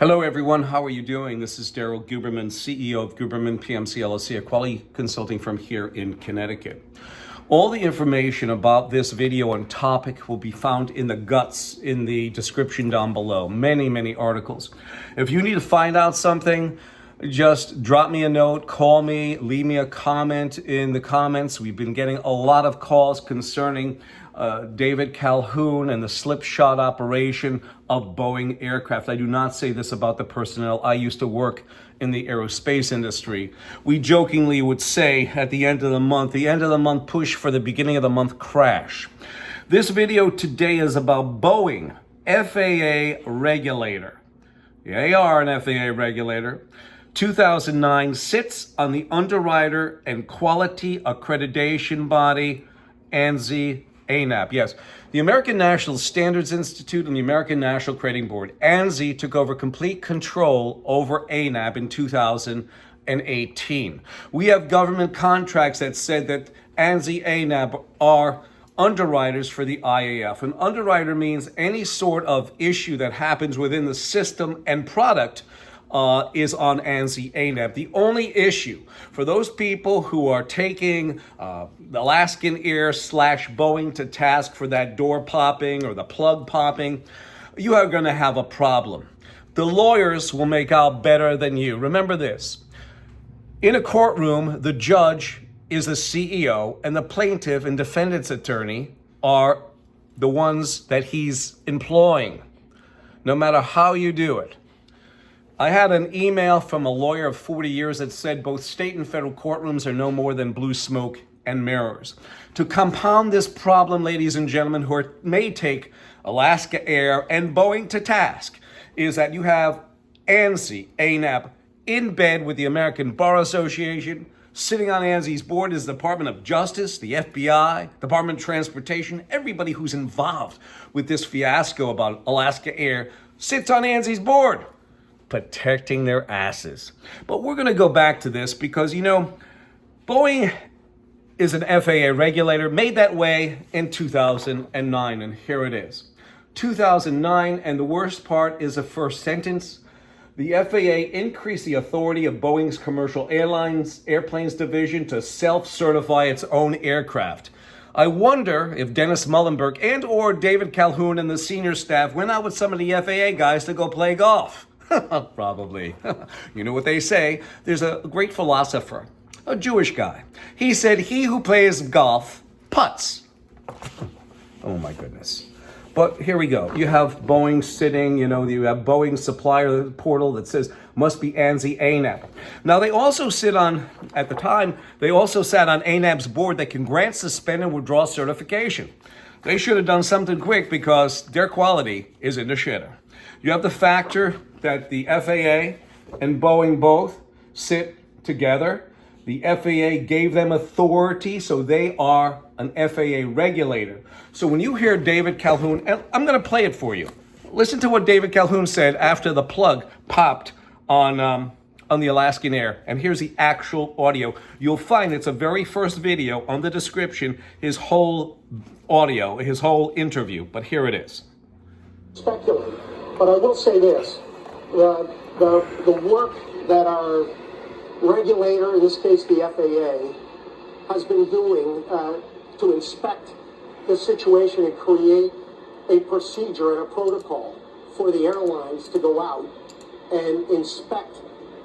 Hello everyone, how are you doing? This is Daryl Guberman, CEO of Guberman PMC LLC, a quality consulting firm here in Connecticut. All the information about this video and topic will be found in the guts in the description down below. Many articles. If you need to find out something, just drop me a note, call me, leave me a comment in the comments. We've been getting a lot of calls concerning David Calhoun and the slip shot operation of Boeing aircraft. I do not say this about the personnel. I used to work in the aerospace industry. We jokingly would say at the end of the month push for the beginning of the month crash. This video today is about Boeing, FAA Regulator. They are an FAA regulator. 2009 sits on the Underwriter and Quality Accreditation Body, ANSI-ANAB. Yes, the American National Standards Institute and the American National Accrediting Board, ANSI, took over complete control over ANAB in 2018. We have government contracts that said that ANSI-ANAB are underwriters for the IAF. An underwriter means any sort of issue that happens within the system and product is on ANSI-ANAB. The only issue for those people who are taking Alaskan Air / Boeing to task for that door popping or the plug popping, you are going to have a problem. The lawyers will make out better than you. Remember this. In a courtroom, the judge is the CEO and the plaintiff and defendant's attorney are the ones that he's employing, no matter how you do it. I had an email from a lawyer of 40 years that said both state and federal courtrooms are no more than blue smoke and mirrors. To compound this problem, ladies and gentlemen, who may take Alaska Air and Boeing to task, is that you have ANSI-ANAB in bed with the American Bar Association. Sitting on ANSI's board is the Department of Justice, the FBI, Department of Transportation. Everybody who's involved with this fiasco about Alaska Air sits on ANSI's board, protecting their asses. But we're going to go back to this because, Boeing is an FAA regulator, made that way in 2009, and here it is. 2009, and the worst part is the first sentence. The FAA increased the authority of Boeing's commercial airplanes division to self-certify its own aircraft. I wonder if Dennis Muhlenberg and or David Calhoun and the senior staff went out with some of the FAA guys to go play golf. Probably. You know what they say? There's a great philosopher, a Jewish guy. He said, he who plays golf putts. Oh my goodness. But here we go. You have Boeing sitting, you have Boeing supplier portal that says must be ANSI-ANAB. Now they also sit on, at the time, they also sat on ANAB's board that can grant, suspend, and withdraw certification. They should have done something quick because their quality is in the shitter. You have the factor that the FAA and Boeing both sit together. The FAA gave them authority, so they are an FAA regulator. So when you hear David Calhoun, and I'm going to play it for you. Listen to what David Calhoun said after the plug popped on the Alaskan Air. And here's the actual audio. You'll find it's a very first video on the description, his whole audio, his whole interview. But here it is. Speculate, but I will say this. The work that our regulator, in this case the FAA, has been doing to inspect the situation and create a procedure and a protocol for the airlines to go out and inspect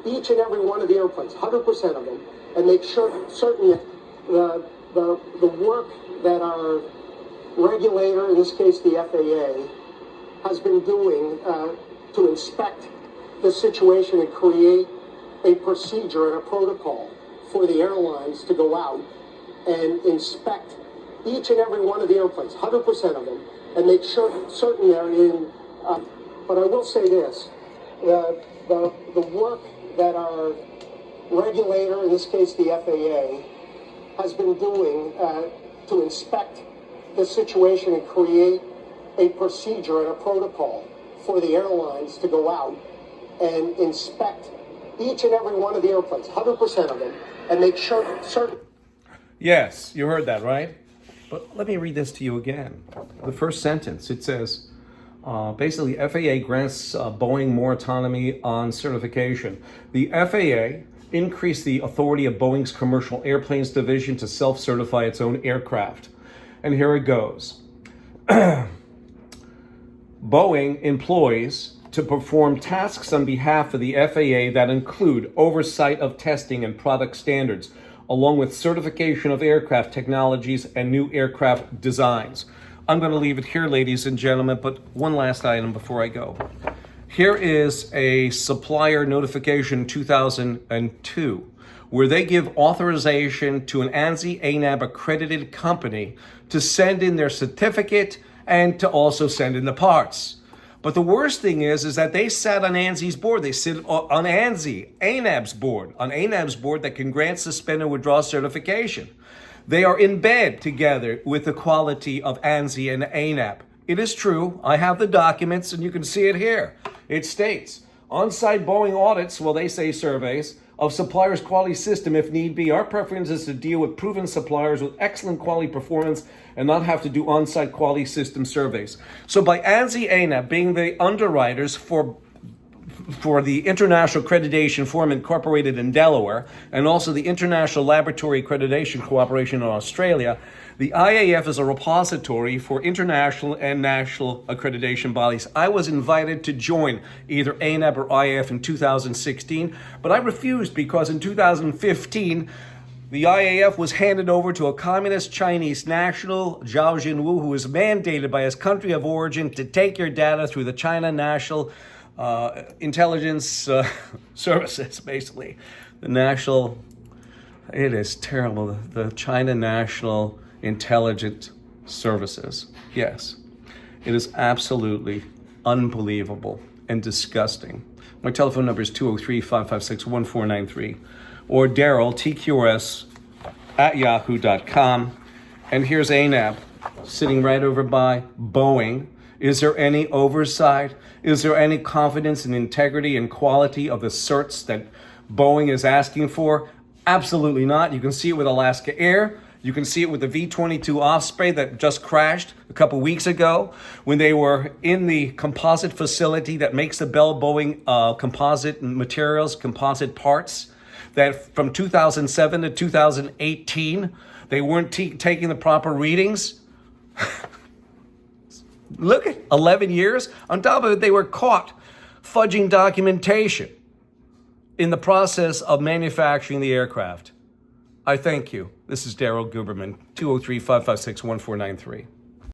each and every one of the airplanes, 100% of them, and make sure certain that the work that our regulator, in this case the FAA, has been doing to inspect the situation and create a procedure and a protocol for the airlines to go out and inspect each and every one of the airplanes, 100% of them, and make sure certain they're in. But I will say this: the work that our regulator, in this case the FAA, has been doing to inspect the situation and create a procedure and a protocol for the airlines to go out and inspect each and every one of the airplanes, 100% of them, and make sure certain. Yes, you heard that, right? But let me read this to you again. The first sentence, it says, Basically, FAA grants Boeing more autonomy on certification. The FAA increased the authority of Boeing's commercial airplanes division to self-certify its own aircraft. And here it goes. Boeing employs to perform tasks on behalf of the FAA that include oversight of testing and product standards, along with certification of aircraft technologies and new aircraft designs. I'm going to leave it here, ladies and gentlemen, but one last item before I go. Here is a supplier notification 2002, where they give authorization to an ANSI-ANAB accredited company to send in their certificate and to also send in the parts. But the worst thing is that they sat on ANSI's board. They sit on ANSI-ANAB's board, on ANAB's board that can grant, suspend, and withdraw certification. They are in bed together with the quality of ANSI and ANAB. It is true. I have the documents, and you can see it here. It states, on-site Boeing audits, well, they say surveys, of suppliers' quality system if need be. Our preference is to deal with proven suppliers with excellent quality performance and not have to do on-site quality system surveys. So by ANSI-ANAB being the underwriters for the International Accreditation Forum Incorporated in Delaware, and also the International Laboratory Accreditation Cooperation in Australia, the IAF is a repository for international and national accreditation bodies. I was invited to join either ANAB or IAF in 2016, but I refused because in 2015, the IAF was handed over to a communist Chinese national, Zhao Jinwu, who was mandated by his country of origin to take your data through the China National Intelligence Services, basically. The national, it is terrible, the China National Intelligence Services. Yes, it is absolutely unbelievable and disgusting. My telephone number is 203-556-1493 or Daryl, TQRS, @yahoo.com. And here's ANAB sitting right over by Boeing. Is there any oversight? Is there any confidence in integrity and quality of the certs that Boeing is asking for? Absolutely not. You can see it with Alaska Air. You can see it with the V-22 Osprey that just crashed a couple weeks ago when they were in the composite facility that makes the Bell Boeing composite materials, composite parts, that from 2007 to 2018, they weren't taking the proper readings. Look at 11 years. On top of it, they were caught fudging documentation in the process of manufacturing the aircraft. I thank you. This is Daryl Guberman, 203-556-1493.